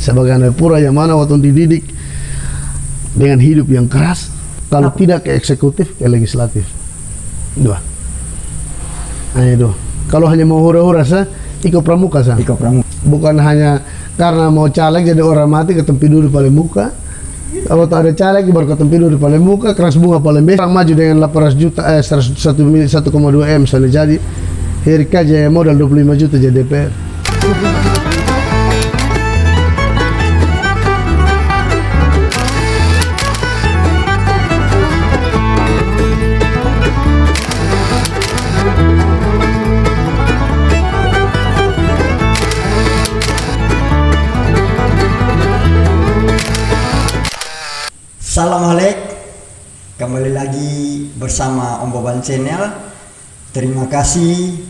sebagai anak pura yang mana waktu dididik dengan hidup yang keras, kalau tidak ke eksekutif, ke legislatif. Dua. Nah itu. Kalau hanya mau hura-hura ikut pramuka sah. Ikut pramuka. Bukan hanya karena mau caleg jadi orang mati ketempi dulu di paling muka. Kalau tak ada caleg baru ketempi dulu di paling muka, keras bunga paling besar. Orang maju dengan 800 juta, 1,2 M misalnya jadi. Herika Jaya modal 25 juta jadi DPR. Salam Halek, kembali lagi bersama Om Boban Channel. Terima kasih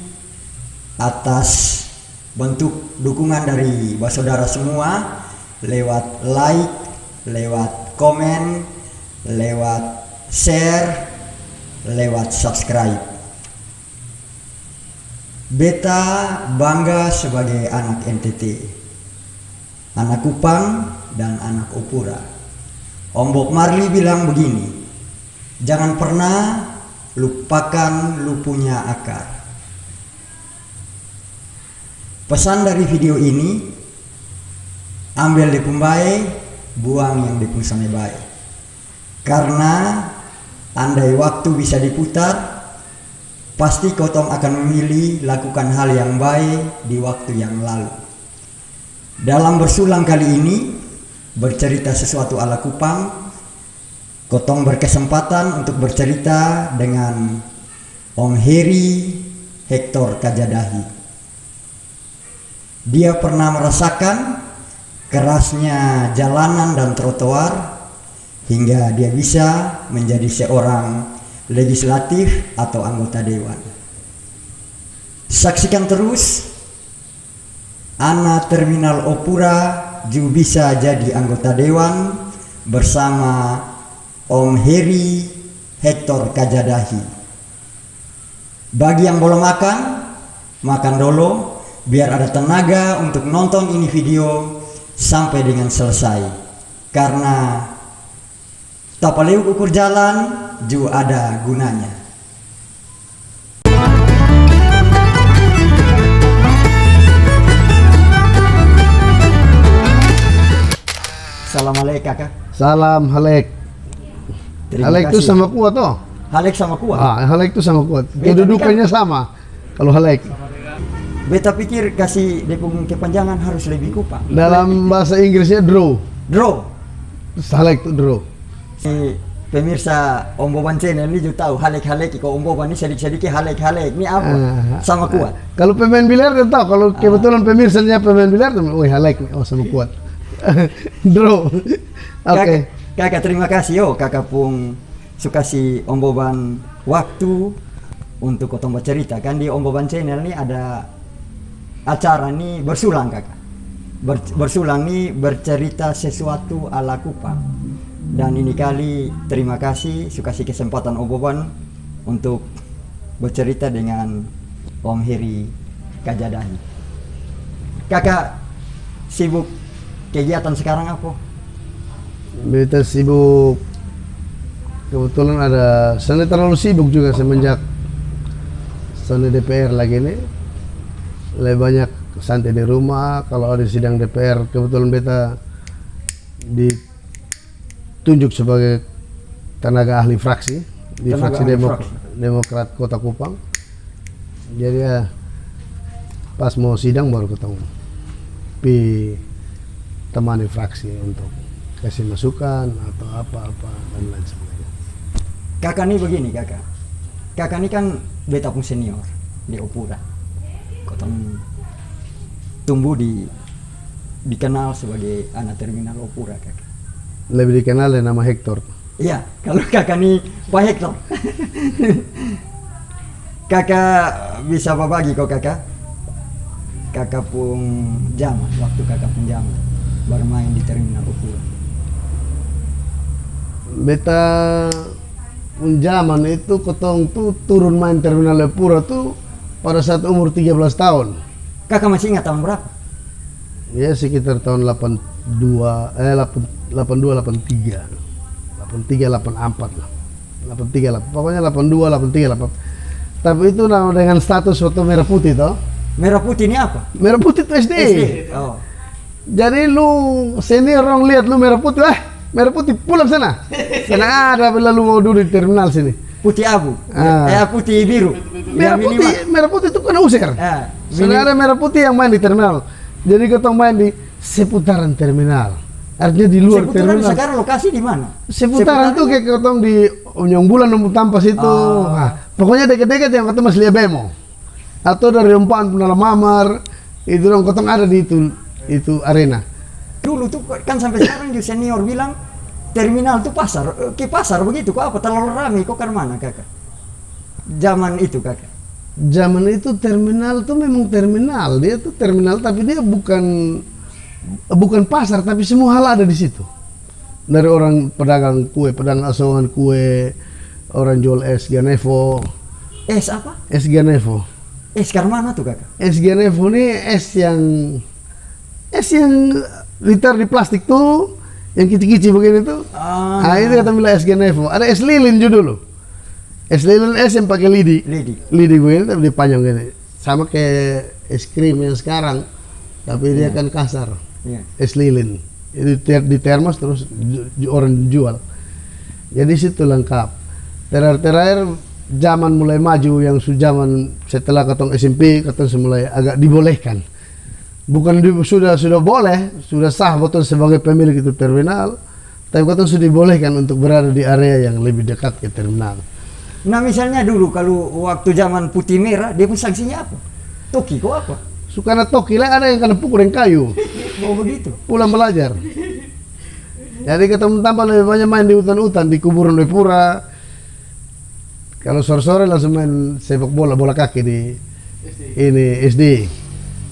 atas bentuk dukungan dari saudara semua lewat like, lewat komen, lewat share, lewat subscribe. Beta bangga sebagai anak NTT, anak Kupang dan anak Opura. Om Bob Marley bilang begini, jangan pernah lupakan lu punya akar. Pesan dari video ini, ambil di pembaik, buang yang di pusane baik. Karena andai waktu bisa diputar, pasti kotong akan memilih lakukan hal yang baik di waktu yang lalu. Dalam bersulang kali ini, bercerita sesuatu ala Kupang, kotong berkesempatan untuk bercerita dengan Om Heri Hector Kajadahi. Dia pernah merasakan kerasnya jalanan dan trotoar hingga dia bisa menjadi seorang legislatif atau anggota dewan. Saksikan terus Ana Terminal Opura juga bisa jadi anggota dewan bersama Om Heri Hector Kajadahi. Bagi yang belum makan, makan dulu biar ada tenaga untuk nonton ini video sampai dengan selesai. Karena tapaleu ukur jalan juga ada gunanya. Salam Halek kakak. Salam Halek. Halek itu sama kuat toh? Halek sama kuat. Halek itu sama kuat. Kedudukannya sama. Kalau Halek. Beta pikir kasih depung kepanjangan harus lebih Kupang. Dalam bahasa Inggrisnya draw. Draw. Halek itu draw. Pemirsa Om Boban Channel ini juga tahu Halek kalau Om Boban ini sedikit Halek ini apa? Sama kuat. Kalau pemain biliar dia tahu. Kalau kebetulan pemirsanya pemain biliar, Halek sama kuat. Draw. Oke. Kakak terima kasih kakak pun suka si Om Boban waktu untuk kotong bercerita kan di Om Boban Channel ini ada acara nih bersulang kakak. Bersulang nih bercerita sesuatu ala Kupang. Dan ini kali terima kasih suka si kesempatan Om Boban untuk bercerita dengan Om Heri Kajadahi. Kakak sibuk kegiatan sekarang apa? Beta sibuk, kebetulan saya terlalu sibuk juga semenjak saya DPR lagi nih. Lebih banyak santai di rumah. Kalau ada sidang DPR, kebetulan beta ditunjuk sebagai tenaga ahli fraksi di fraksi Demokrat Kota Kupang. Jadi ya pas mau sidang baru ketemu temani fraksi untuk kasih masukan atau apa-apa dan lain sebagainya. Kakak ini begini kakak. Kakak ini kan beta pun senior di Opura. Kotong tumbuh dikenal sebagai anak terminal Opura kakak. Lebih dikenal dengan nama Hector. Iya, kalau kakak ini Pak Hector. Kakak bisa berbagi kok kakak. Kakak pun zaman, waktu kakak pun zaman bermain di terminal Opura. Beta pun zaman itu kotong tuh turun main terminal Opura tuh pada saat umur 13 tahun. Kakak masih ingat tahun berapa? Ya sekitar tahun 84 lah. 83 lah. Pokoknya 82, 83, 84. Tapi itu dengan status foto merah putih toh. Merah putih ini apa? Merah putih itu SD. Oh. Jadi lu senior orang lihat lu merah putih, merah putih pulang sana. Sana ada bila lu mau duduk di terminal sini. Putih abu. Putih biru. Merah putih itu kena usir. Sana ada merah putih yang main di terminal. Jadi kita main di seputaran terminal. Artinya di luar terminal. Sekarang lokasi di mana? Seputaran tuh kayak ketong di Onyong Bulan Nunggu Tampas itu. Nah, pokoknya dekat-dekat yang ketong masih lihat bemo. Atau dari Rempaan Punala Mamar, itu dong ketong ada di itu arena. Dulu tuh kan sampai sekarang di senior bilang terminal tuh pasar, ke pasar begitu kok apa terlalu ramai kok kan mana kakak? Zaman itu kakak. Zaman itu terminal tuh memang terminal, dia tuh terminal tapi dia bukan pasar tapi semua hal ada di situ. Dari orang pedagang kue, pedagang asongan kue, orang jual es Ganevo. Es apa? Es Ganevo. Es mana tuh kakak? Es Ganevo ini es yang ditaruh di plastik tuh, yang kicik-kicik begini tuh. Nah itu kata bilang es Ganevo. Ada es lilin juga dulu. Es lilin es yang pakai lidi. Lidi begini tapi dia panjang gini. Sama kayak es krim yang sekarang, tapi dia kan kasar. Es lilin itu di termos terus orang jual. Jadi situ lengkap. Terakhir zaman mulai maju yang zaman setelah ketong SMP ketong mulai agak dibolehkan. Bukan sudah boleh, sudah sah betul sebagai pemilik itu terminal, tapi ketong sudah dibolehkan untuk berada di area yang lebih dekat ke terminal. Nah misalnya dulu kalau waktu zaman putih merah dia pun sanksinya apa? Toki kok apa? Sukana toki lah, ada yang kena pukul yang kayu. Oh begitu. Pulang belajar. Jadi ketemu tambah lebih banyak main di hutan-hutan, di kuburan Lepura. Kalau sore-sore langsung main sepak bola kaki di ini SD,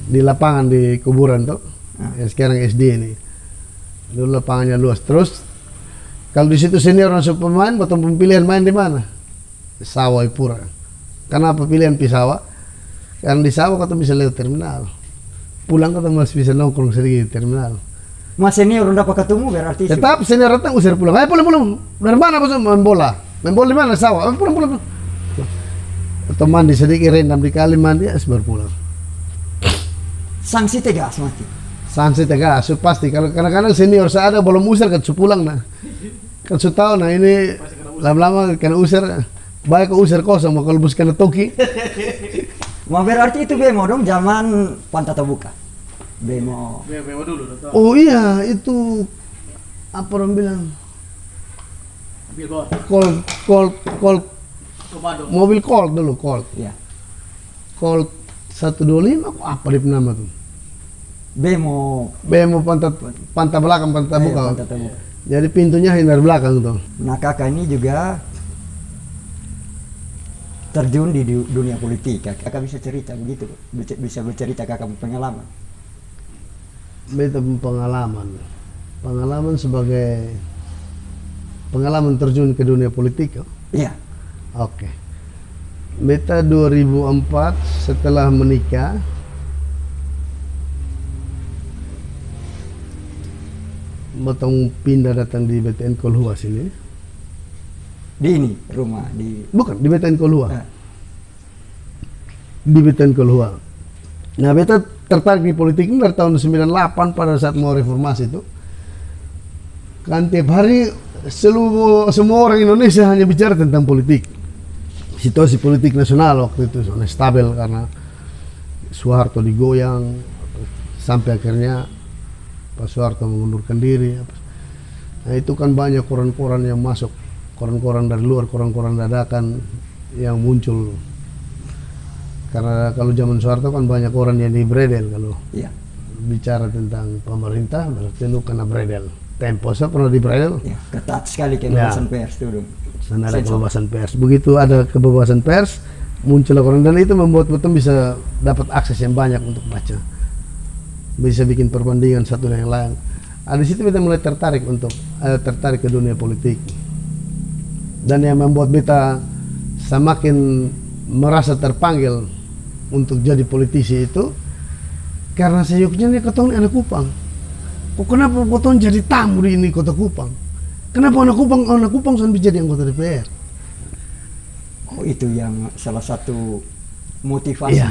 di lapangan di kuburan tuh. Sekarang SD ini. Dulu lapangannya luas. Terus kalau di situ senior langsung pemain, betul pilihan main di mana? Sawah Ipura. Kenapa pilihan Pisawa? Karena di sawah kata bisa lewat terminal. Pulang kata masih bisa nongkrong sedikit di terminal. Mas senior udah dapat ketemu berarti. Tetap senior datang usir pulang. Ayo pulang. Dari mana bos main bola? Main bola di mana? Sawah. Pulang. Atau mandi sedikit rendam di kali mandi, baru pulang. Sanksi tegas mati. Sanksi tegas, pasti. Kalau kadang-kadang senior saya ada belum usir kan pulang nah. Kan su tahu nah ini lama-lama kena usir. Baik kok usir kosong, mau kalau bus kena toki. Mau berarti itu bemo dong zaman Pantai Terbuka. Bemo dulu. Oh iya, itu apa orang bilang? Colt. Mobil Colt dulu, Colt. Iya. Colt 125 apa dia nama tuh? Bemo pantai belakang, Pantai Terbuka. Pantai Terbuka. Jadi pintunya dari belakang tuh. Nah kakak ini juga terjun di dunia politik. Kakak bisa cerita begitu, bisa bercerita kakak pengalaman. Beta pengalaman sebagai pengalaman terjun ke dunia politik. Iya. Oke. Beta 2004 setelah menikah Betong pindah datang di BTN Kolhua sini. Di ini rumah di Bukan di BTN Kolhua. Di BTN Kolhua. Nah, beta tertarik di politik ini dari tahun 98 pada saat mau reformasi itu. Kan tiap hari semua orang Indonesia hanya bicara tentang politik. Situasi politik nasional waktu itu sangat stabil karena Soeharto digoyang sampai akhirnya Pak Soeharto mengundurkan diri. Nah itu kan banyak koran-koran yang masuk, koran-koran dari luar, koran-koran dadakan yang muncul. Karena kalau zaman Soeharto kan banyak koran yang dibredel kalau bicara tentang pemerintah berarti itu kena bredel. Tempo saya pernah dibredel. Ya, ketat sekali kebebasan pers dulu. Sana ada kebebasan pers. Begitu ada kebebasan pers, muncul koran dan itu membuat betul bisa dapat akses yang banyak untuk baca. Bisa bikin perbandingan satu dengan yang lain. Di situ kita mulai tertarik ke dunia politik. Dan yang membuat beta semakin merasa terpanggil untuk jadi politisi itu karena seyuknya nih ketemu anak Kupang. kok kenapa potong jadi tamu di ini kota Kupang? Kenapa anak Kupang sampai jadi anggota DPR? Oh, itu yang salah satu motivasi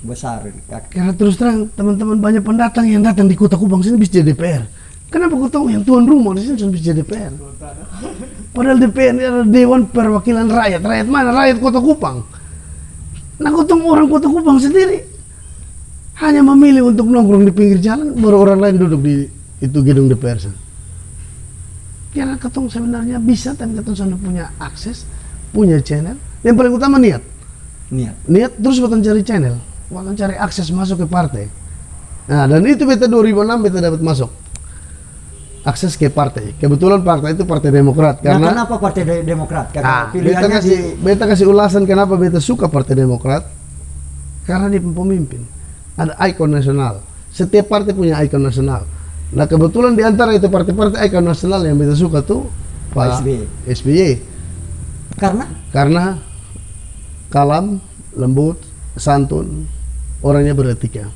besar, Kak. Karena terus terang teman-teman banyak pendatang yang datang di kota Kupang sini bisa jadi DPR. Kenapa kau tahu yang tuan rumah di sini bisa jadi DPR? Padahal DPR ini adalah Dewan Perwakilan Rakyat. Rakyat mana? Rakyat kota Kupang. Nah, kau tahu orang kota Kupang sendiri hanya memilih untuk nongkrong di pinggir jalan, baru orang lain duduk di itu gedung DPR sana. Karena ketong sebenarnya bisa, tapi ketong sana punya akses, punya channel. Yang paling utama niat. Niat terus bukan cari channel, bukan cari akses masuk ke partai. Nah, dan itu beta 2006 beta dapat masuk akses ke partai. Kebetulan partai itu Partai Demokrat. Karena kenapa Partai Demokrat? Karena beta kasih ulasan kenapa beta suka Partai Demokrat. Karena dia pemimpin, ada ikon nasional. Setiap partai punya ikon nasional. Nah, kebetulan di antara itu partai-partai ikon nasional yang beta suka tuh Pak SBY. Karena kalem, lembut, santun, orangnya beretika.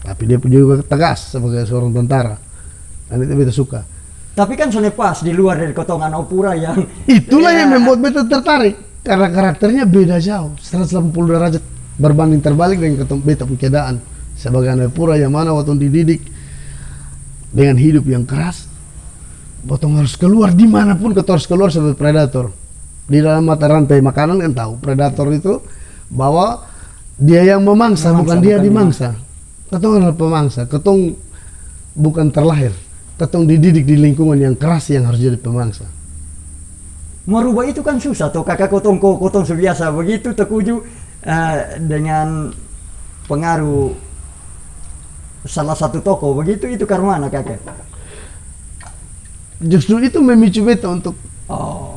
Tapi dia juga tegas sebagai seorang tentara. Dan itu beta suka. Tapi kan soalnya pas di luar dari Kotongan Opura yang itulah yang membuat beta tertarik. Karena karakternya beda jauh, 180 derajat berbanding terbalik dengan beta keadaan sebagai anak Opura yang mana waktu dididik dengan hidup yang keras. Potong harus keluar dimanapun, kita harus keluar sebagai predator. Di dalam mata rantai makanan kan tahu predator itu bahwa dia yang memangsa bukan dia dimangsa. Ketong adalah pemangsa, ketong bukan terlahir, ketong dididik di lingkungan yang keras yang harus jadi pemangsa. Merubah itu kan susah tuh, kakak kotong sebiasa begitu terkuju dengan pengaruh salah satu tokoh begitu, itu karena mana kakak? Justru itu memicu beta untuk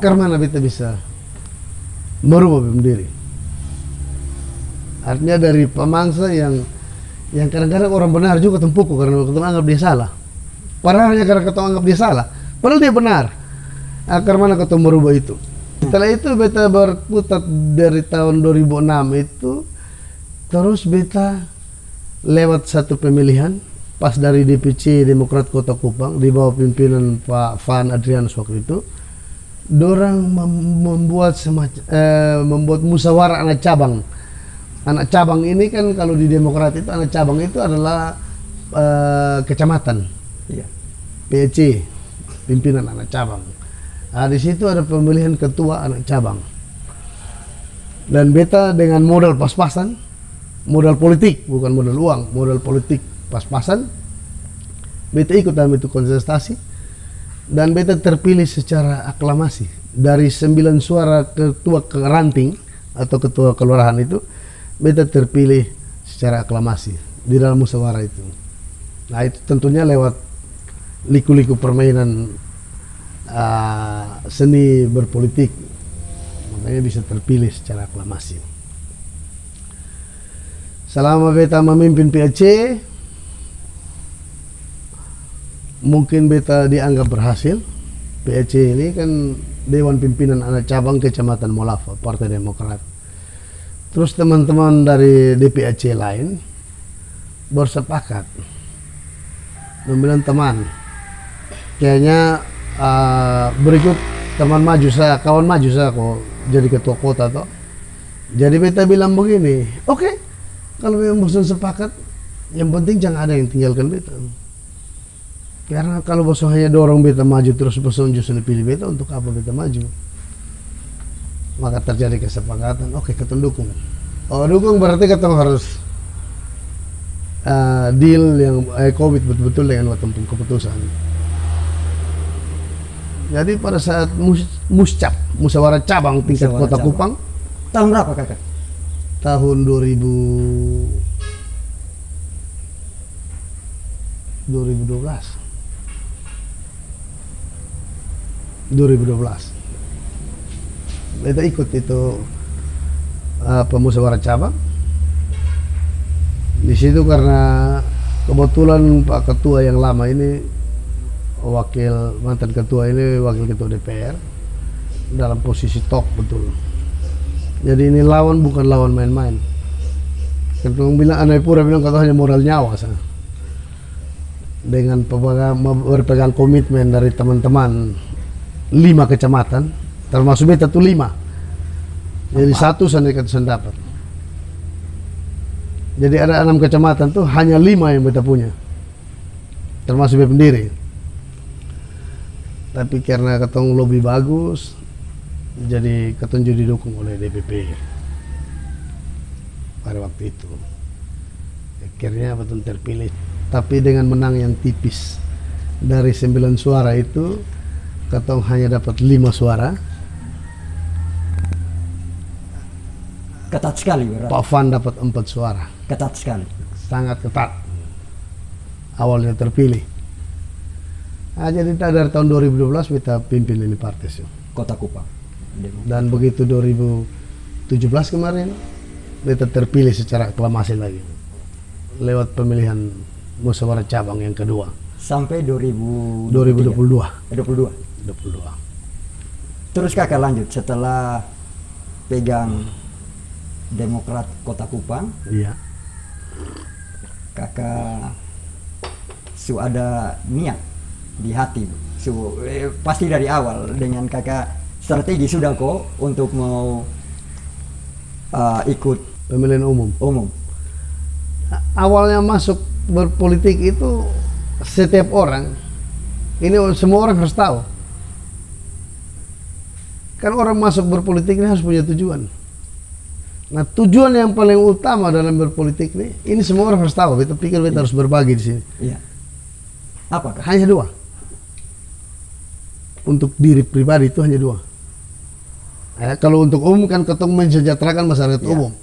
karena beta bisa merubah diri. Artinya dari pemangsa yang kadang-kadang orang benar juga tempuku karena ketemu anggap dia salah. Padahal hanya karena ketemu anggap dia salah. Padahal dia benar. Karena ketemu merubah itu. Setelah itu beta berkutat dari tahun 2006 itu, terus beta lewat satu pemilihan pas dari DPC Demokrat Kota Kupang di bawah pimpinan Pak Van Adrianus waktu itu. Dorang membuat membuat musyawarah anak cabang. Anak cabang ini kan kalau di Demokrat itu anak cabang itu adalah kecamatan. Iya. PEC, pimpinan anak cabang. Nah, di situ ada pemilihan ketua anak cabang. Dan beta dengan modal pas-pasan, modal politik bukan modal uang, modal politik pas-pasan. Beta ikut dalam itu kontestasi. Dan beta terpilih secara aklamasi. Dari 9 suara ketua ranting atau ketua kelurahan itu, beta terpilih secara aklamasi di dalam musyawarah itu. Nah, itu tentunya lewat liku-liku permainan seni berpolitik, makanya bisa terpilih secara aklamasi. Selama beta memimpin PAC, mungkin beta dianggap berhasil. PAC ini kan Dewan Pimpinan Anak Cabang Kecamatan Molafa, Partai Demokrat. Terus teman-teman dari DPAC lain bersepakat membilang teman, kayaknya berikut teman maju saya, kawan maju saya kok jadi ketua kota toh. Jadi beta bilang begini, oke, kalau memang bosan sepakat, yang penting jangan ada yang tinggalkan beta. Karena kalau bosan hanya dorong beta maju terus bosan justru pilih beta, untuk apa beta maju? Maka terjadi kesepakatan, oke, kita dukung. Oh, dukung berarti kita harus deal yang COVID betul-betul dengan tempuh keputusan. Jadi pada saat musyawarah cabang tingkat Kota Kupang, tahun berapa kakak? Tahun 2012. Beta ikut itu pemusyawarah cabang. Di situ karena kebetulan Pak Ketua yang lama ini mantan ketua ini wakil ketua DPR dalam posisi top betul. Jadi ini lawan bukan lawan main-main. Ketua bilang, Anak Pura bilang katanya modal nyawa sana. dengan berpegang komitmen dari teman-teman 5 kecamatan, termasuk beta tuh 5. Jadi satu sandikat dapat. Jadi ada 6 kecamatan tuh hanya 5 yang beta punya, termasuk beta pendiri. Tapi karena ketong lobby bagus, jadi ketong juga didukung oleh DPP pada waktu itu. Akhirnya betul terpilih, tapi dengan menang yang tipis. Dari 9 suara itu ketong hanya dapat 5 suara. Ketat sekali berarti. Pak Van dapat 4 suara. Ketat sekali. Sangat ketat. Awalnya terpilih. Nah, jadi dari tahun 2012 kita pimpin ini partai sih. Kota Kupang. Dan begitu 2017 kemarin kita terpilih secara aklamasi lagi lewat pemilihan musyawarah cabang yang kedua sampai 2022. 22. Terus kakak lanjut setelah pegang Demokrat Kota Kupang. Iya. Kakak ada niat di hati, pasti dari awal dengan kakak strategi sudah kok untuk mau ikut Pemilihan umum. Awalnya masuk berpolitik itu setiap orang, ini semua orang harus tahu. Kan orang masuk berpolitik ini harus punya tujuan. Nah, tujuan yang paling utama dalam berpolitik ini semua orang harus tahu. Kita pikir kita harus berbagi di sini. Iya. Apa? Hanya 2. Untuk diri pribadi itu hanya 2. Kalau untuk umum kan ketong mensejahterakan masyarakat umum.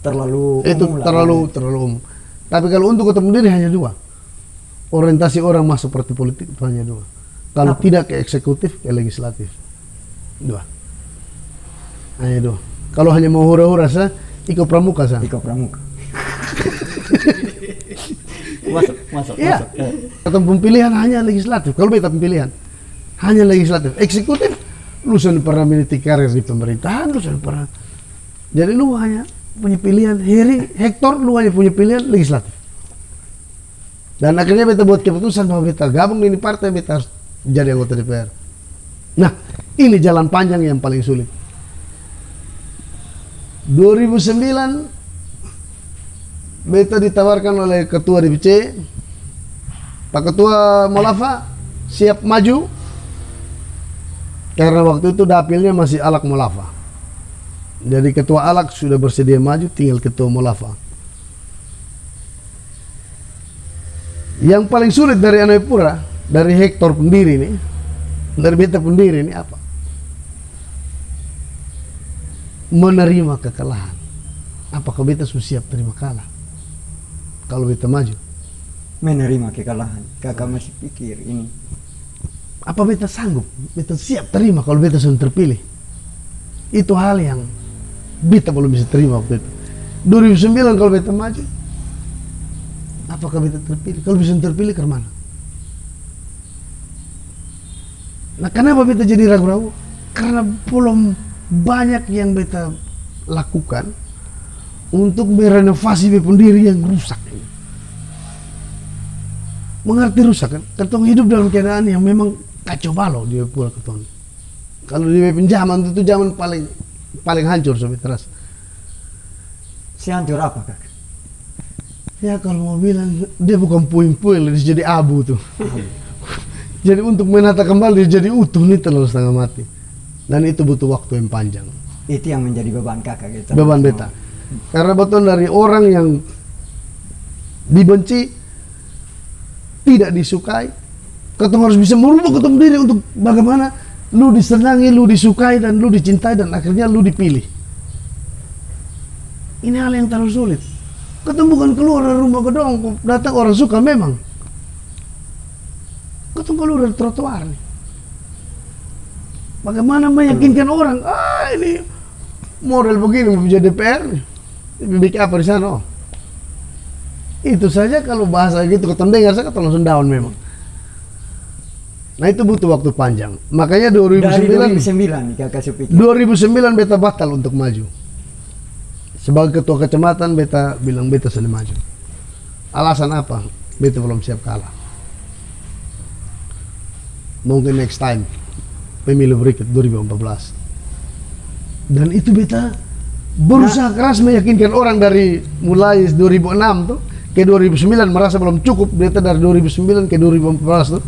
Terlalu itu umum terlalu umum. Tapi kalau untuk ketemu diri hanya 2. Orientasi orang masuk partai politik itu hanya 2. Kalau tidak ke eksekutif, ke legislatif. 2. Hanya 2. Kalau hanya mau hura-hura ikut pramuka sah. Ikut pramuka. masuk. Iya. Atau pemilihan hanya legislatif. Kalau beta pemilihan hanya legislatif. Eksekutif, lu sudah pernah meniti karir di pemerintahan, lu sudah pernah. Jadi lu hanya punya pilihan. Hector lu hanya punya pilihan legislatif. Dan akhirnya beta buat keputusan bahwa beta gabung di ini partai, beta harus jadi anggota DPR. Nah, ini jalan panjang yang paling sulit. 2009 beta ditawarkan oleh ketua DPC, Pak Ketua Molafa siap maju karena waktu itu dapilnya masih Alak Molafa. Jadi ketua Alak sudah bersedia maju, tinggal ketua Molafa. Yang paling sulit dari Anapura, dari Hector pendiri ini, dari beta pendiri ini apa? Menerima kekalahan. Apakah beta sudah siap terima kalah kalau beta maju? Menerima kekalahan. Kakak masih pikir ini. Apa beta sanggup? Beta siap terima kalau beta sudah terpilih? Itu hal yang beta belum bisa terima waktu itu. 2009 kalau beta maju, apakah beta terpilih? Kalau bisa terpilih ke mana? Nah, kenapa beta jadi ragu-ragu? Karena belum banyak yang beta lakukan untuk merenovasi pendiri yang rusak. Mengerti rusak kan? Ketong hidup dalam keadaan yang memang kacau balau di Pulau Ketong. Kalau di penjaman itu zaman paling hancur sobat teras. Sehancur apa kak? Ya kalau mau bilang dia bukan puing-puing, dia jadi abu tuh. Jadi untuk menata kembali dia jadi utuh nih terlalu setengah mati. Dan itu butuh waktu yang panjang. Itu yang menjadi beban kakak gitu. Beban beta. Karena betul dari orang yang dibenci, tidak disukai, ketemu harus bisa merubah ketemu diri untuk bagaimana lu disenangi, lu disukai, dan lu dicintai, dan akhirnya lu dipilih. Ini hal yang terlalu sulit. Ketemu bukan keluar dari rumah gedong, datang orang suka memang. Ketemu keluar dari trotoar nih. Bagaimana meyakinkan orang, ini model begini mau menjadi DPR nih. Bikin apa di sana? Oh. Itu saja kalau bahasa gitu ketemu dengar saya ketemu langsung down memang. Nah itu butuh waktu panjang. Makanya 2009 nih kakak supik. 2009 beta batal untuk maju. Sebagai ketua kecamatan beta bilang beta sudah maju. Alasan apa? Beta belum siap kalah. mungkin next time pemilu berikut 2014. Dan itu beta berusaha keras meyakinkan orang dari mulai 2006 tuh ke 2009 merasa belum cukup, beta dari 2009 ke 2014 tuh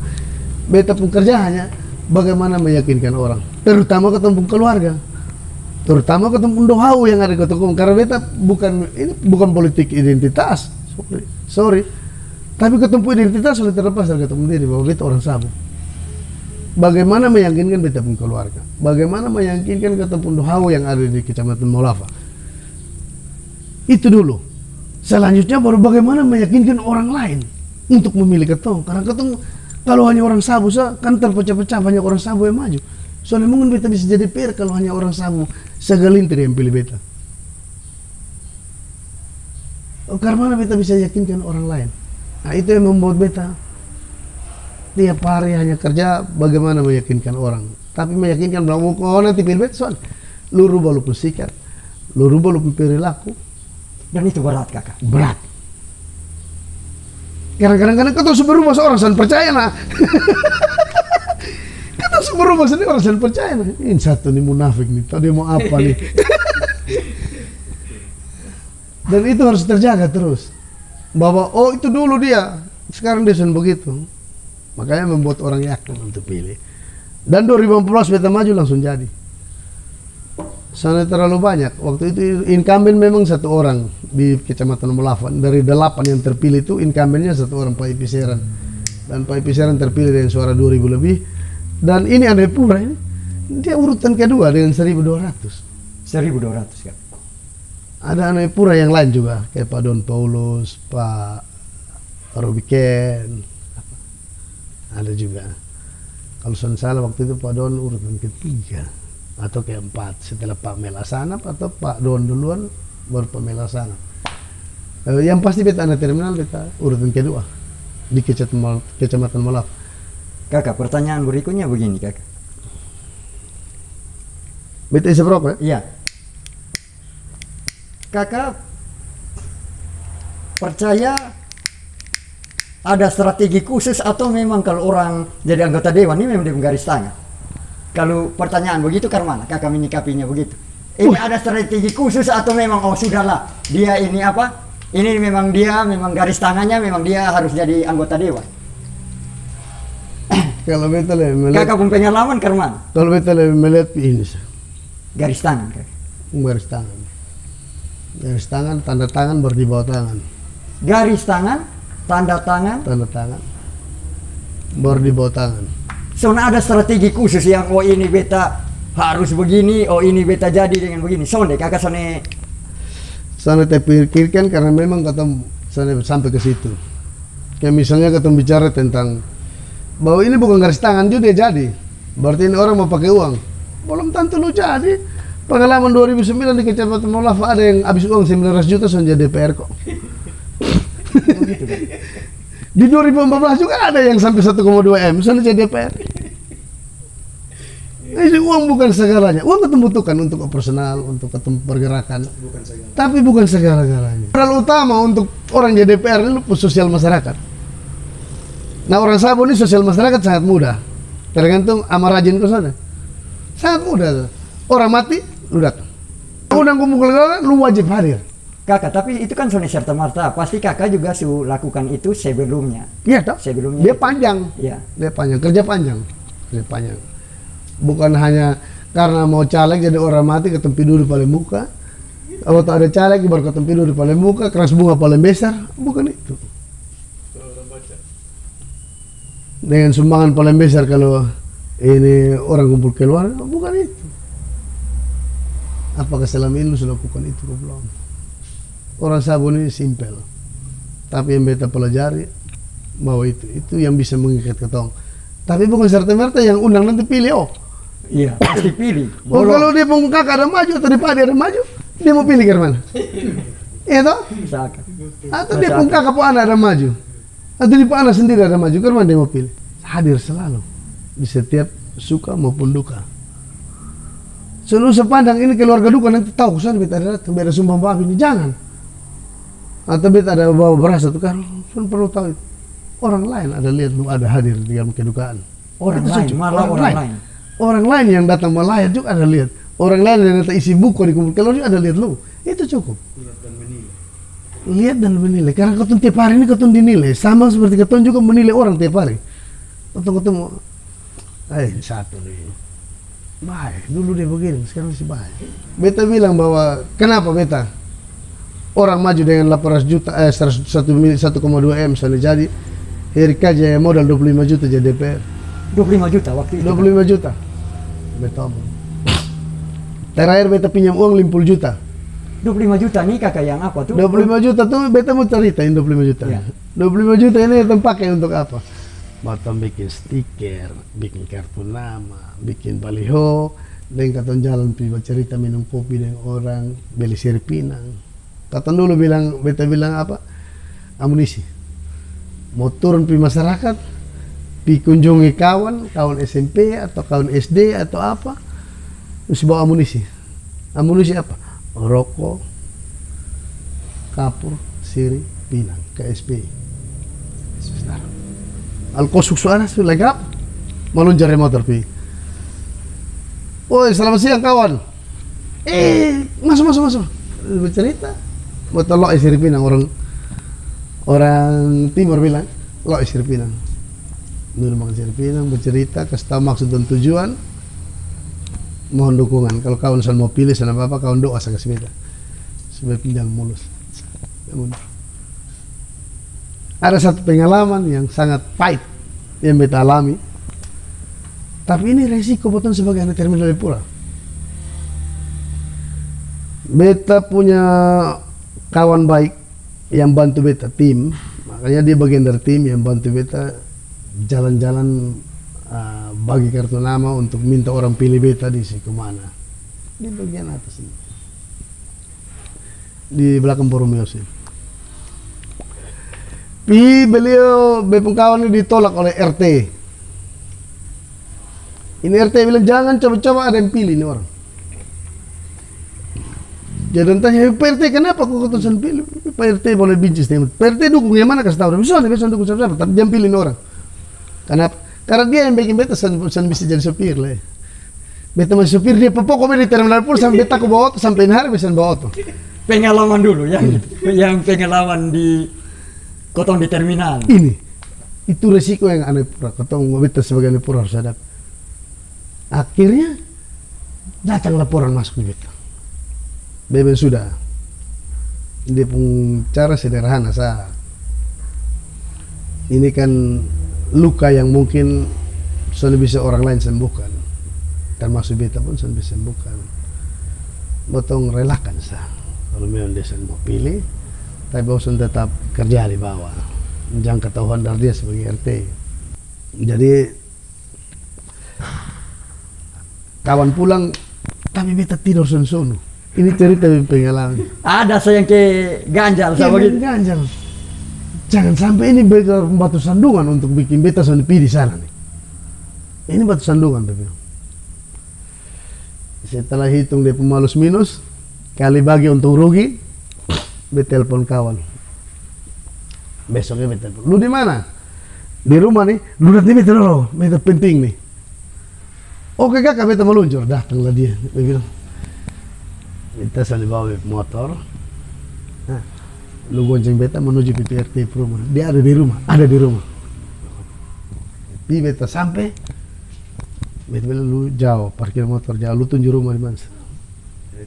beta pun kerja hanya bagaimana meyakinkan orang, terutama ketemu keluarga, terutama ketemu dohau yang ada ketemu, karena beta bukan politik identitas, sorry, tapi ketemu identitas sudah terlepas dari ketemu diri bahwa beta orang Sabu. Bagaimana meyakinkan beta pun keluarga, bagaimana meyakinkan ketemu dohau yang ada di Kecamatan Molafa, itu dulu. Selanjutnya baru bagaimana meyakinkan orang lain untuk memilih ketong, karena ketong kalau hanya orang Sabu kan terpecah-pecah, banyak orang Sabu yang maju. Soalnya mungkin beta bisa jadi PR kalau hanya orang Sabu segelintir yang pilih beta. Karena mana beta bisa yakinkan orang lain. Nah itu yang membuat beta tiap hari hanya kerja bagaimana meyakinkan orang. Tapi meyakinkan bahwa kau nanti pilih beta soalnya lu rubah lu pun sikap, lu rubah lu pun perilaku. Dan itu berat kakak. Berat. Kadang-kadang kau tuh berubah seorang saya percaya nah. Kau tuh berubah sendiri orang saya percaya nah. Ini satu nih munafik nih, tahu dia mau apa nih. Dan itu harus terjaga terus. Bahwa oh itu dulu dia, sekarang dia sudah begitu. Makanya membuat orang yakin untuk pilih. Dan 2014 beta maju langsung jadi. Sana terlalu banyak. Waktu itu incumbent memang satu orang di Kecamatan Molafa. Dari 8 yang terpilih itu incumbentnya satu orang, Pak Ipi Seran. Dan Pak Ipi Seran terpilih dengan suara 2000 lebih. Dan ini Andai Pura ini, dia urutan kedua dengan 1200. 1200 kan. Ada Andai Pura yang lain juga, kayak Pak Don Paulus, Pak Robiken. Ada juga. Kalau saya salah waktu itu Pak Don urutan ketiga atau keempat setelah Pak Melasana atau Pak Don duluan baru Pak Melasana. Yang pasti beta anak terminal beta urutan kedua di Kecamatan Molaf. Kakak, pertanyaan berikutnya begini kakak. Beta isi berapa ya? Iya. Kakak percaya ada strategi khusus atau memang kalau orang jadi anggota dewan ini memang dia garis tangan? Kalau pertanyaan begitu karena mana kakak menyikapinya begitu? Ini ada strategi khusus atau memang oh sudahlah dia ini apa? Ini memang dia memang garis tangannya memang dia harus jadi anggota dewan. Kalau beta lebih melihat, Kakak pun pengalaman karena mana? kalau beta lebih melihat ini Garis tangan kakak. garis tangan. Garis tangan, tanda tangan baru di bawah tangan. Garis tangan, tanda tangan. Tanda tangan baru di bawah tangan. Soalnya ada strategi khusus yang oh ini beta harus begini, oh ini beta jadi dengan begini. Soalnya kakak soalnya Sana terpikirkan karena memang ketemu sana sampai ke situ. Kayak misalnya ketemu bicara tentang bahwa ini bukan garis tangan juga dia jadi. Berarti ini orang mau pakai uang. Belum tentu lu jadi. Pengalaman 2009 di Kecamatan Molafa ada yang habis uang 19 juta sudah jadi DPR kok. begitu kan. Di 2014 juga ada yang sampai 1,2 M sudah jadi DPR. Ini uang bukan segalanya. Uang ketemu butuhkan untuk operasional, untuk ketemu pergerakan. Tapi bukan segala-galanya. Hal utama untuk orang jadi DPR ini sosial masyarakat. Nah orang Sabu ini sosial masyarakat sangat mudah. Tergantung sama rajin ke sana. Sangat mudah tuh. Orang mati, lu datang. Undang kumpul keluarga, lu wajib hadir. Kakak, tapi itu kan soalnya serta merta. Pasti kakak juga lakukan itu sebelumnya. Iya toh? Sebelumnya. Dia panjang. Iya. Dia panjang, kerja panjang. Kerja panjang. Bukan hanya karena mau caleg jadi orang mati ketempi dulu di paling muka. Kalau tak ada caleg baru ketempi dulu di paling muka, keras bunga paling besar. Bukan itu. Dengan sumbangan paling besar kalau ini orang kumpul keluarga, bukan itu. Apakah selama ini lu sudah lakukan itu belum? Orang Sabu ini simpel. Tapi yang beta pelajari bahwa itu yang bisa mengikat ketong. Tapi bukan serta-merta yang undang nanti pilih oh. Iya, pasti pilih. Oh, kalau dia pun kakak ada maju atau di padi ada maju, dia mau pilih ke mana? Iya toh? Misalkan. Atau dia pun kakak pun anak ada maju, atau di anak sendiri ada maju, ke mana dia mau pilih? Hadir selalu di setiap suka maupun duka. Selalu sepandang ini keluarga duka nanti tahu sana beta ada datang, beta sumbang babi ini jangan. Atau beta ada bawa beras atau kan perlu tahu itu. Orang lain ada lihat lu ada hadir di dalam kedukaan. Orang Itu lain, cocok. malah orang lain. Orang lain yang datang melayat juga ada lihat. Orang lain yang datang isi buku di kumpul keluar juga ada lihat lu. Itu cukup. Lihat dan menilai. Karena ketun tiap hari ini ketun dinilai. Sama seperti ketun juga menilai orang tiap hari. Ketun ketemu. Satu nih. Baik. Dulu dia begini. Sekarang masih baik. Beta bilang bahwa kenapa beta orang maju dengan 800 juta 1,2 M misalnya jadi Heri Kaja yang modal 25 juta jadi DPR. 25 juta waktu itu. 25 juta. Beta omong. Terakhir beta pinjam uang 50 juta. 25 juta nih kakak yang apa tuh? 25 juta tuh beta mau ceritain 25 juta. Ya. 25 juta ini beta pakai untuk apa? Bata bikin stiker, bikin kartu nama, bikin baliho, dan katon jalan pi cerita minum kopi dengan orang, beli sirip pinang. Katon dulu bilang, beta bilang apa? Amunisi. Mau turun pi masyarakat, pi kunjungi kawan SMP atau kawan SD atau apa, terus bawa amunisi. Amunisi apa? Rokok, kapur, sirip, pinang, KSP. Sebentar. Alkosuk suara sudah lengkap, meluncar motor pi. Woi, selamat siang kawan. Masuk. Bercerita. Betul lo sirip pinang orang timur bilang lo sirip pinang. Dulu makan sirip pinang bercerita, kasih tahu maksud dan tujuan. Mohon dukungan. Kalau kawan mau pilih sana apa kawan doa saya kasih beta supaya pinjam mulus. Ada satu pengalaman yang sangat pahit yang beta alami. Tapi ini resiko betul sebagai anak terminal Pura. Beta punya kawan baik yang bantu beta tim. Makanya dia bagian dari tim yang bantu beta jalan-jalan bagi kartu nama untuk minta orang pilih beta di si kemana. Di bagian atas ini. Di belakang forum Yosef. Beliau bepung kawan ini ditolak oleh RT. Ini RT bilang jangan coba-coba ada yang pilih ini orang. Jadi tanya Pak RT kenapa kok ketusan pilih? Pak RT boleh bincis nih. Pak RT dukung yang mana kasih tahu. Bisa dukung siapa, tapi jangan pilih ini orang. Kenapa? Karena dia yang bikin beta san bisa jadi sopir lah. Beta masih sopir dia pokoknya di terminal pun sampai beta aku bawa sampai hari bisa bawa auto. Pengalaman dulu yang pengalaman di kotong di terminal. Ini itu resiko yang aneh pura. Kotong beta sebagai aneh pura harus hadap. Akhirnya datang laporan masuk di beta. Beben sudah. Dia pun cara sederhana sah. Ini kan luka yang mungkin sudah bisa orang lain sembuhkan. Termasuk beta pun sudah bisa sembuhkan. Botong relakan sah. Kalau memang dia mau pilih, tapi bosan tetap kerja di bawah. Jangan ketahuan dari dia sebagai RT. Jadi kawan pulang, tapi beta tidur sono. Ini cerita pengalaman. Ada saya yang ke ganjal sama gitu. Ganjal. Jangan sampai ini batu sandungan untuk bikin beta sampai di sana nih. Ini batu sandungan tapi. Setelah hitung dia pemalus minus, kali bagi untung rugi, beta telepon kawan. Besoknya beta telepon. Lu di mana? Di rumah nih. Lu datang beta dulu. Beta penting nih. Oke kakak beta meluncur. Datanglah dia. Dia bilang. Beta sambil bawa motor. Nah, lu gonceng beta menuju PPRT perumahan. Dia ada di rumah. Ada di rumah. Tapi beta sampai. Beta bilang lu jauh. Parkir motor jauh. Lu tunjuk rumah di mana?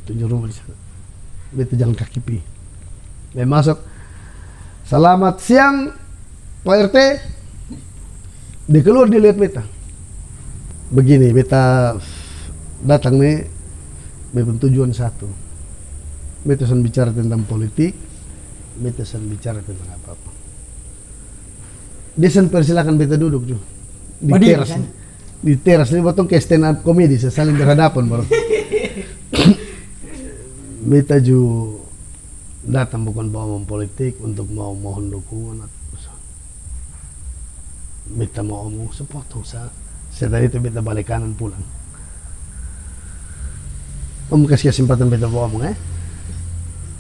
Tunjuk rumah di sana. Beta jalan kaki pi. Beta masuk. Selamat siang Pak RT. Dia keluar dia lihat beta. Begini beta datang nih. Beta tujuan satu. Beta sedang bicara tentang politik. Beta sedang bicara tentang apa-apa. Dia sedang persilakan beta duduk juga di teras. Kan? Di teras ini potong ke stand up komedi, saling berhadapan baru. Beta juga datang bukan bawa politik untuk mau mohon dukungan atau beta mau omong sepotong setelah itu beta balik kanan pulang. Om kasih kesempatan beta omong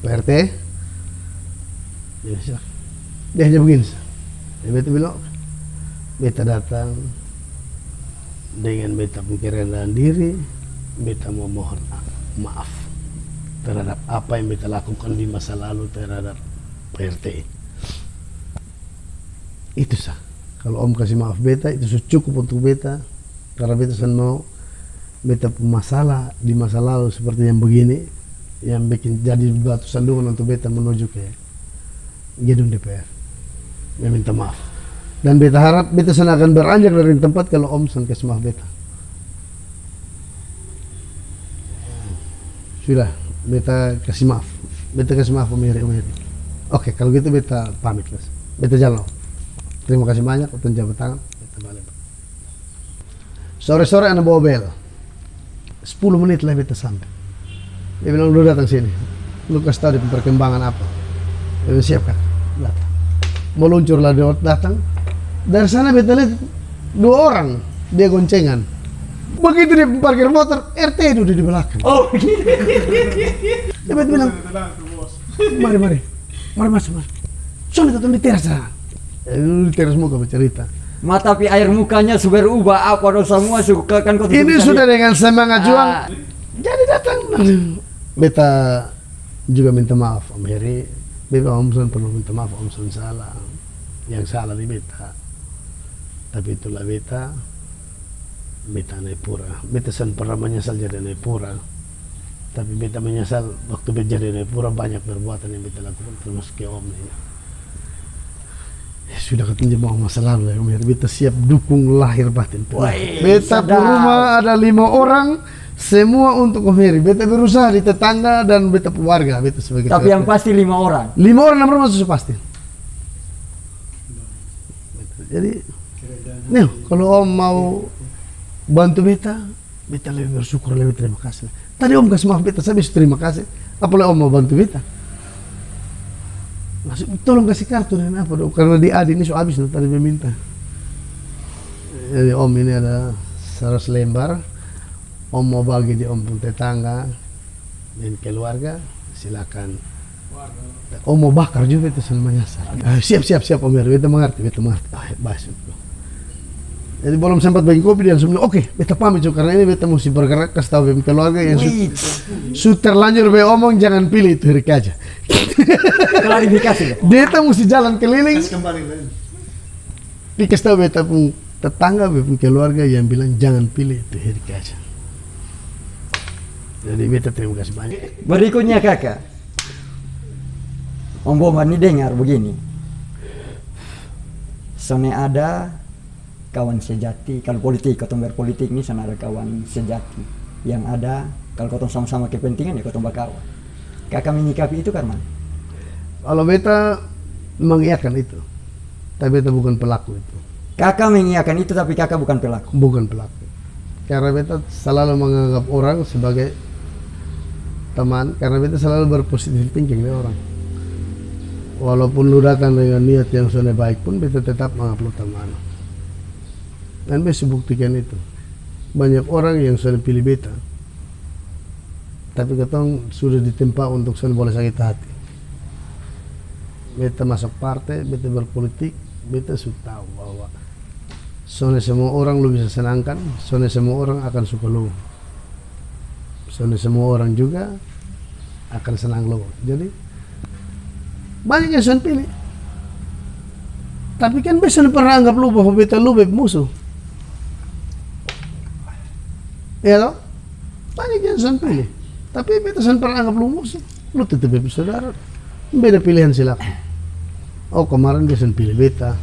Pak RT. Dia hanya begini. Beta bilang beta datang dengan beta pun kerendahan diri, beta mau mohon maaf terhadap apa yang beta lakukan di masa lalu terhadap PRT. Itu sah. Kalau Om kasih maaf beta, itu sudah cukup untuk beta. Karena beta sen mau beta punya masalah di masa lalu seperti yang begini, yang bikin jadi batu sandungan untuk beta menuju ke gedung DPR. Saya minta maaf. Dan beta harap beta sen akan beranjak dari tempat kalau Om sen kasih maaf beta. Sudah, beta kasih maaf. Beta kasih maaf Om Heri. Oke, kalau gitu beta pamit lah. Beta jalan. Terima kasih banyak untuk jabat tangan. Beta balik. Sore-sore anak bawa bel. 10 menit lah beta sampai. Dia bilang, lu datang sini. Lu kasih tahu di perkembangan apa. Dia bilang, siap kan? Datang. Mau luncur lah dia datang. Dari sana beta lihat 2 orang. Dia goncengan. Begitu dia parkir motor, RT duduk di belakang. Oh, dia beta bilang, mari masuk. Soalnya datang di teras lah. Di teras muka bercerita. Tapi air mukanya sudah berubah, apa dosa semua suka kan kau. Ini sudah dengan semangat juang. Jadi datang. Beta juga minta maaf Om Heri. Beta Om Son perlu minta maaf, Om Son salah. Yang salah di beta. Tapi itulah beta. Beta naik pura. Beta sen pernah menyesal jadi naik pura. Tapi beta menyesal waktu beta jadi naik pura banyak perbuatan yang beta lakukan termasuk ke Om ini. Ya, sudah ketemu mau masa lalu ya Om Heri. Beta siap dukung lahir batin. Beta di rumah ada 5 orang. Semua untuk Om Heri. Beta berusaha di tetangga dan beta keluarga. Beta sebagai tapi yang pasti 5 orang. 5 orang nomor masuk pasti. Jadi, nih kalau Om mau bantu beta lebih bersyukur, lebih terima kasih. Tadi Om kasih maaf beta, saya bisa terima kasih. Apalagi Om mau bantu beta. Maksud, tolong kasih kartu dan apa dong? Karena di Adi ini so habis tadi meminta. Jadi Om ini ada 100 lembar. Om mau bagi di Om pun tetangga dan keluarga, silakan. Om mau bakar juga itu semuanya. Siap Om Heri, beta mengerti. Baik. Jadi belum sempat bagi kopi dia langsung bilang, oke, beta pamit karena ini beta mesti bergerak kasih tahu beta keluarga yang sudah terlanjur beta omong jangan pilih itu Heri aja. Klarifikasi. Beta mesti jalan keliling. Dikasih tahu beta pun tetangga beta keluarga yang bilang jangan pilih itu Heri aja. Jadi beta terima kasih banyak. Berikutnya kakak, Om Bomar ini dengar begini. Soalnya ada kawan sejati, kalau politik, kau berpolitik ini sana ada kawan sejati. Yang ada, kalau kau sama-sama kepentingan ya kau berkawan. Kakak menyikapi itu karena? Kalau beta mengiyakan itu, tapi beta bukan pelaku itu. Kakak mengiyakan itu tapi kakak bukan pelaku? Bukan pelaku. Karena beta selalu menganggap orang sebagai teman, karena beta selalu berpositif thinking dengan orang. Walaupun lu datang dengan niat yang sudah baik pun, beta tetap menganggap lu teman. Dan beta buktikan itu. Banyak orang yang sudah pilih beta, tapi ketong sudah ditempa untuk sudah boleh sakit hati. Beta masuk partai, beta berpolitik, beta sudah tahu bahwa soalnya semua orang lu bisa senangkan, soalnya semua orang akan suka lu, soalnya semua orang juga akan senang lu. Jadi banyak yang sudah pilih, tapi kan beta pernah anggap lu bahwa beta lu musuh. Ya loh, banyak yang sudah pilih, tapi beta pernah anggap lu musuh. Lu tetap saudara, beda pilihan silakan. Oh kemarin dia pilih beta.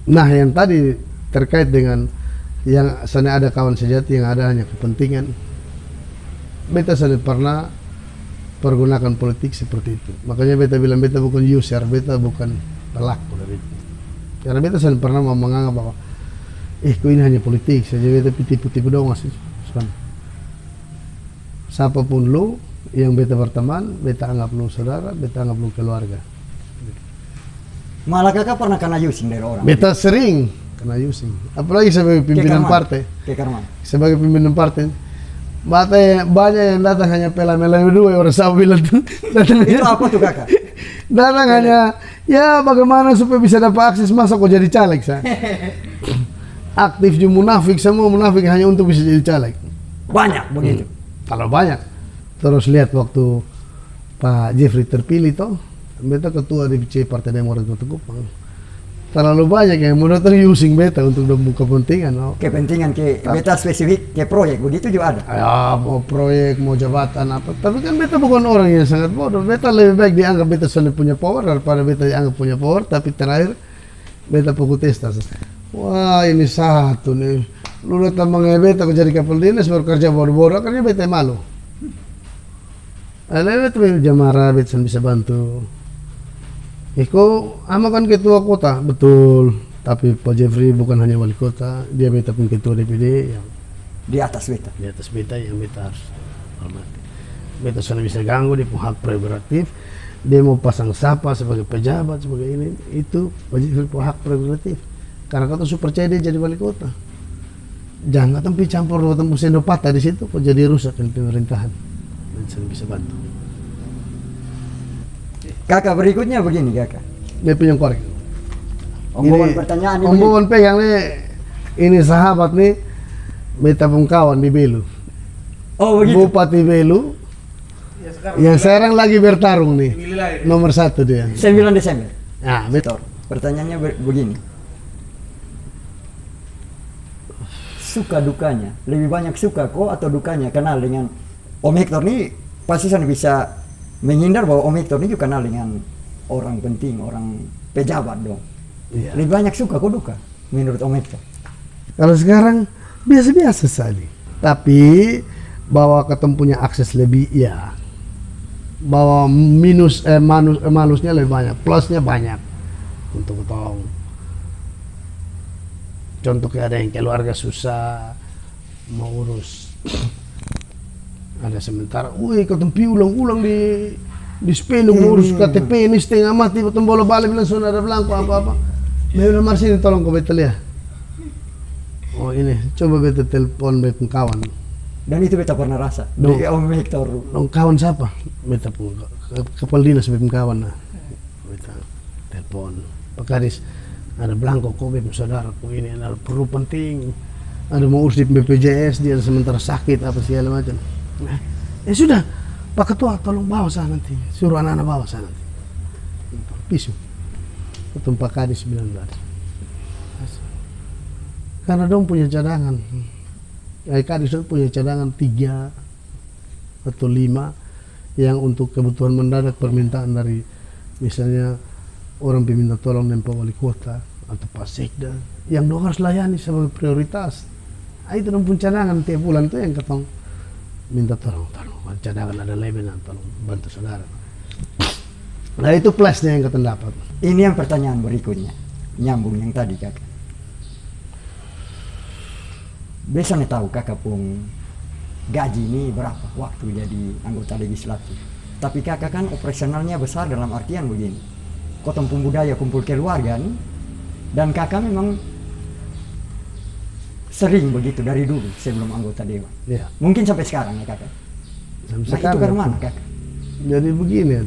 Nah yang tadi terkait dengan yang sana ada kawan sejati yang ada hanya kepentingan, beta sana pernah pergunakan politik seperti itu. Makanya beta bilang beta bukan user, beta bukan pelaku dari itu. Karena beta sana pernah mau menganggap bahwa kau ini hanya politik saja, beta tipu-tipu doang sih. Siapapun lu yang beta berteman, beta anggap lu saudara, beta anggap lu keluarga. Malah kakak pernah kena using dari orang? Beta sering kena using, apalagi sebagai pimpinan partai. Sebagai pimpinan partai, banyak yang datang hanya pela-mela dua orang saya bilang tuh. Itu apa tuh kakak? Datang hanya, ya bagaimana supaya bisa dapat akses masa kok jadi caleg saya. aktif di munafik, semua munafik hanya untuk bisa jadi caleg. Banyak begitu. Kalau banyak. Terus lihat waktu Pak Jeffrey terpilih toh, beta ketua DPC Partai Demokrat Kota Kupang. Terlalu banyak yang mau datang using beta untuk membuka kepentingan. No? Kepentingan ke beta spesifik ke proyek begitu juga ada. Ya, mau proyek, mau jabatan apa. Tapi kan beta bukan orang yang sangat bodoh. Beta lebih baik dianggap beta sudah punya power daripada beta dianggap punya power. Tapi terakhir beta pukul testas. Wah ini satu nih. Lu datang mengebeta aku jadi kapal dinas baru kerja bodoh-bodoh. Akhirnya beta malu. Ada beta jamara beta bisa bantu. Iko ama kan ketua kota betul. Tapi Pak Jeffrey bukan hanya wali kota. Dia beta pun ketua DPD yang Di atas beta. di atas beta yang beta harus hormati. Beta sudah bisa ganggu dia punya hak prerogatif. Dia mau pasang siapa sebagai pejabat sebagai ini itu wajib punya hak prerogatif. Karena kau tuh percaya dia jadi wali kota. Jangan tempi campur waktu Sendopata di situ kok jadi rusak kan pemerintahan. Dan saya bisa bantu. Kakak berikutnya begini kakak. Dia punya korek. Omongan pertanyaan ini. Omongan pegang nih ini sahabat nih beta pun kawan di Belu. Oh begitu. Bupati Belu yang sekarang lagi bertarung nih nomor 1 dia. 9 Desember. Nah betul. Pertanyaannya begini. Suka dukanya lebih banyak suka kok atau dukanya kenal dengan Om Hector nih pasti saya bisa menghindar bahwa Om Hector ini juga kenal dengan orang penting, orang pejabat dong. Iya. Lebih banyak suka kok duka menurut Om Hector. Kalau sekarang biasa-biasa saja. Tapi bahwa ketemu punya akses lebih ya. Bahwa minusnya lebih banyak, plusnya banyak untuk tolong. Contoh kayak ada yang keluarga susah mau urus. Ada sementara, wih ketempi ulang-ulang di spelung ngurus KTP ini setengah mati, betul bola balik bilang sudah ada belangko apa-apa. Bilang Mar sini tolong kau betul ya. Oh ini, coba beta telepon beta kawan. Dan itu beta pernah rasa Dong. dari Om Hector. Dong kawan siapa? Beta pun kepala dinas beta kawan nah. Beta telepon. Pak Kadis, ada belangko kau beta saudara kau ini ada perlu penting. Ada mau urus di BPJS dia sementara sakit apa segala macam. Nah, ya sudah, Pak Ketua tolong bawa sana nanti. Suruh anak-anak bawa sana nanti. Pisu. Ketemu Pak Kadis 19. Karena dong punya cadangan. Kadis punya cadangan 3 atau 5 yang untuk kebutuhan mendadak permintaan dari misalnya orang peminta tolong dan Pak Wali Kota atau Pak Sekda yang dong harus layani sebagai prioritas. Itu dong punya cadangan tiap bulan tuh yang ketong minta tolong cadangan ada lebih tolong bantu saudara. Nah itu plusnya yang ketong dapat. Ini yang pertanyaan berikutnya nyambung yang tadi kakak. Biasanya tahu kakak pun gaji ini berapa waktu jadi anggota legislatif. Tapi kakak kan operasionalnya besar dalam artian begini. Kotong budaya kumpul keluarga nih. Dan kakak memang sering begitu dari dulu sebelum anggota dewan. Ya. Mungkin sampai sekarang ya kakak. Nah itu dari mana kakak? Jadi begini ya.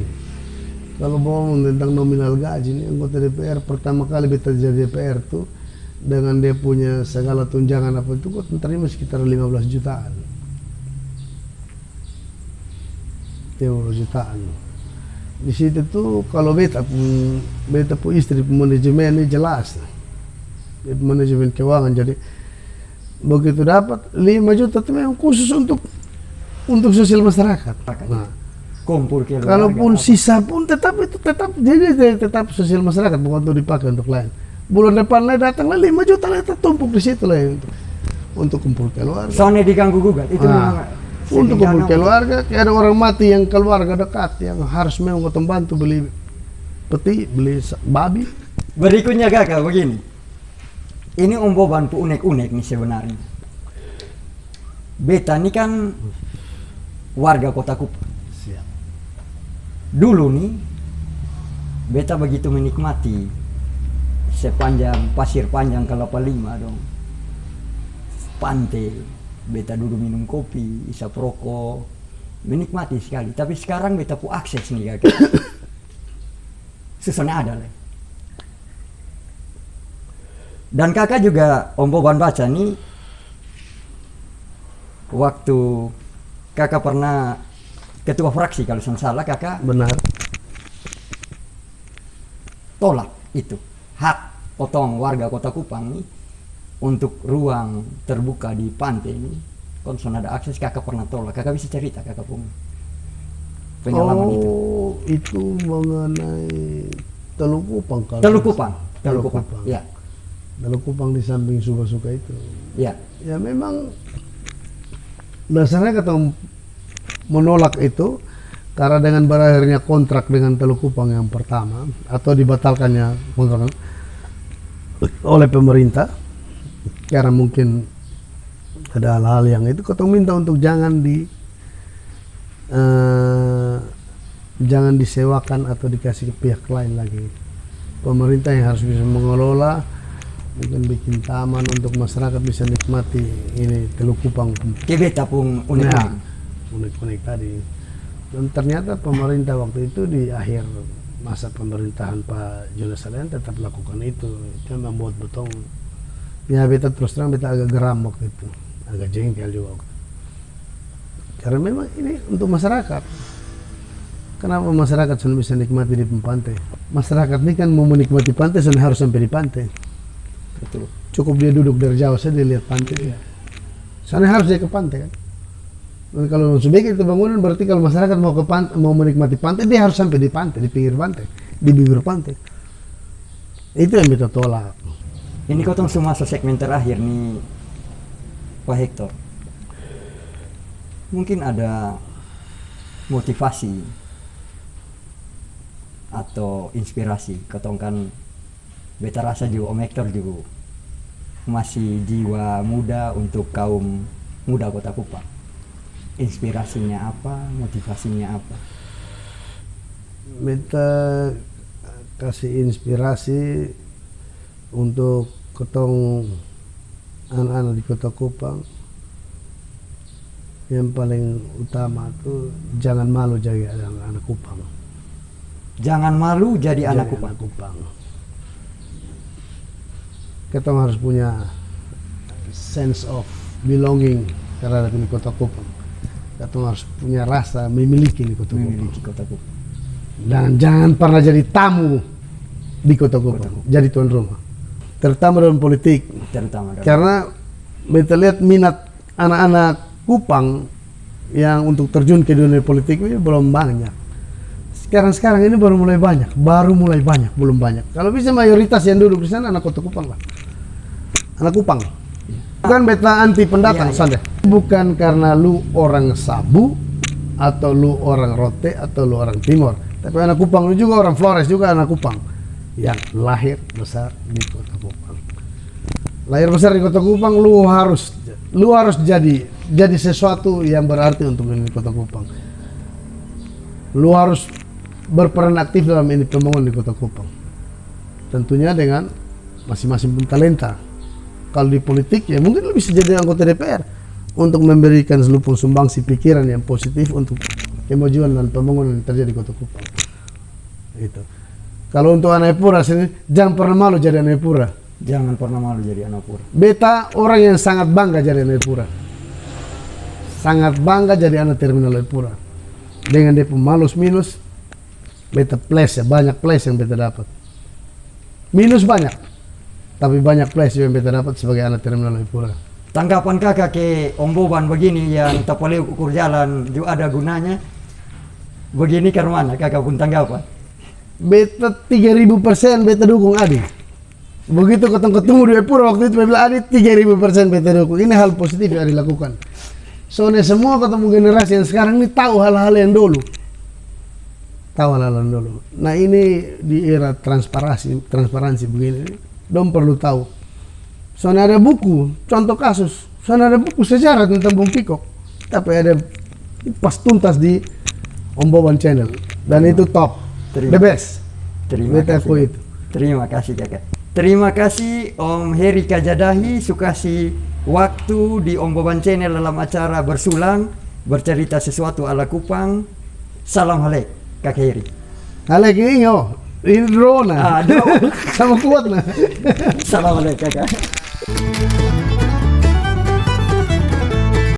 Kalau ngomong tentang nominal gaji ini anggota DPR pertama kali beta jadi DPR tuh dengan dia punya segala tunjangan apa itu kok terima sekitar 15 jutaan. 15 jutaan. Di situ tuh kalau beta pun istri manajemen ini jelas. Manajemen keuangan jadi begitu dapat 5 juta itu memang khusus untuk sosial masyarakat. Nah, kumpul keluarga. kalaupun sisa pun tetap sosial masyarakat bukan untuk dipakai untuk lain. Bulan depan lagi datang lagi 5 juta lagi tertumpuk di situ lah untuk kumpul keluarga. Soalnya diganggu gugat itu memang untuk kumpul keluarga. Kayak ada orang mati yang keluarga dekat yang harus memang gotong bantu beli peti, beli babi. Berikutnya kakak begini. Ini Boban pu unek-unek nih sebenarnya. Beta ini kan warga Kota Kupang. Siap. Dulu nih beta begitu menikmati sepanjang pasir panjang Kelapa Lima dong. Pantai, beta duduk minum kopi, isap rokok, menikmati sekali. Tapi sekarang beta pu akses nih kakak. Susahnya ada lah. Dan kakak juga Om Boban baca nih, waktu kakak pernah ketua fraksi kalau saya salah, kakak Benar. tolak itu hak potong warga Kota Kupang nih untuk ruang terbuka di pantai ini. Kalau sudah ada akses, kakak pernah tolak. Kakak bisa cerita kakak punya pengalaman itu. Itu mengenai Teluk Kupang kalau Teluk Kupang, Teluk Teluk Kupang. Kupang. Ya, Teluk Kupang di samping Suka-Suka itu. ya. Ya memang dasarnya kata menolak itu karena dengan berakhirnya kontrak dengan Teluk Kupang yang pertama atau dibatalkannya kontrak oleh pemerintah karena mungkin ada hal-hal yang itu ketong minta untuk jangan disewakan atau dikasih ke pihak lain lagi. Pemerintah yang harus bisa mengelola, mungkin bikin taman untuk masyarakat bisa nikmati ini Teluk Kupang. Kebeta pun unik-unik. Unik-unik tadi. Dan ternyata pemerintah waktu itu di akhir masa pemerintahan Pak Jonas Saleh tetap lakukan itu. Itu membuat betong. Ya beta terus terang beta agak geram waktu itu, agak jengkel juga waktu itu. Karena memang ini untuk masyarakat. Kenapa masyarakat sudah bisa nikmati di pantai? Masyarakat ini kan mau menikmati pantai sudah harus sampai di pantai. Betul. Cukup dia duduk dari jauh saja dia lihat pantai. Soalnya harus dia ke pantai kan. Dan kalau sudah itu bangunan berarti kalau masyarakat mau ke pantai, mau menikmati pantai dia harus sampai di pantai, di pinggir pantai, di bibir pantai. Itu yang kita tolak. Ini kotong semua segmen terakhir nih, Pak Hector. Mungkin ada motivasi atau inspirasi. Kotong kan beta rasa juga Om Hector juga masih jiwa muda untuk kaum muda Kota Kupang. Inspirasinya apa, motivasinya apa? Beta kasih inspirasi untuk ketong anak-anak di Kota Kupang. Yang paling utama itu jangan malu jadi anak Kupang. Jangan malu jadi anak Kupang. Ketong harus punya sense of belonging terhadap di Kota Kupang. Ketong harus punya rasa memiliki di Kota Kupang. Dan jangan pernah jadi tamu di Kota Kupang. Jadi tuan rumah. Terutama dalam politik. Karena beta lihat minat anak-anak Kupang yang untuk terjun ke dunia politik ini belum banyak. Sekarang ini baru mulai banyak, belum banyak. Kalau bisa mayoritas yang duduk di sana anak Kota Kupang lah, anak Kupang. Bukan beta anti pendatang, Sande. Bukan karena lu orang Sabu atau lu orang Rote atau lu orang Timor, tapi anak Kupang lu juga orang Flores juga anak Kupang yang lahir besar di Kota Kupang. Lahir besar di Kota Kupang, lu harus jadi sesuatu yang berarti untuk ini Kota Kupang. Lu harus berperan aktif dalam ini pembangunan di Kota Kupang. Tentunya dengan masing-masing talenta. Kalau di politik ya mungkin lu bisa jadi anggota DPR untuk memberikan selupung sumbangsi pikiran yang positif untuk kemajuan dan pembangunan yang terjadi di Kota Kupang. Itu. Kalau untuk anak Epura sini jangan pernah malu jadi anak Epura. Jangan pernah malu jadi anak Epura. Beta orang yang sangat bangga jadi anak Epura. Sangat bangga jadi anak terminal Epura. Dengan dia pemalus minus, beta plus ya, banyak plus yang beta dapat. Minus banyak, tapi banyak plus yang beta dapat sebagai anak terminal Epura. Tanggapan kakak ke Om Boban begini yang tak boleh ukur jalan juga ada gunanya. Begini ke mana kakak pun tanggapan? Beta 3000% beta dukung Adi. Begitu ketemu di Epura waktu itu beta Adi 3000% beta dukung. Ini hal positif yang dilakukan. Soalnya semua ketemu generasi yang sekarang ini tahu hal-hal yang dulu. Nah ini di era transparansi begini, dong perlu tahu. Soalnya ada buku, contoh kasus. Soalnya ada buku sejarah tentang Bung Pikok. Tapi ada pas tuntas di Om Boban Channel. Dan itu top. The best. Terima kasih. Terima kasih kakak. Terima kasih Om Heri Kajadahi sukasi waktu di Om Boban Channel dalam acara Bersulang bercerita sesuatu ala Kupang. Salam halek Kak Heri. Halek ingo. Ini drone nah. Drone. Sama kuat nah. Assalamualaikum kakak.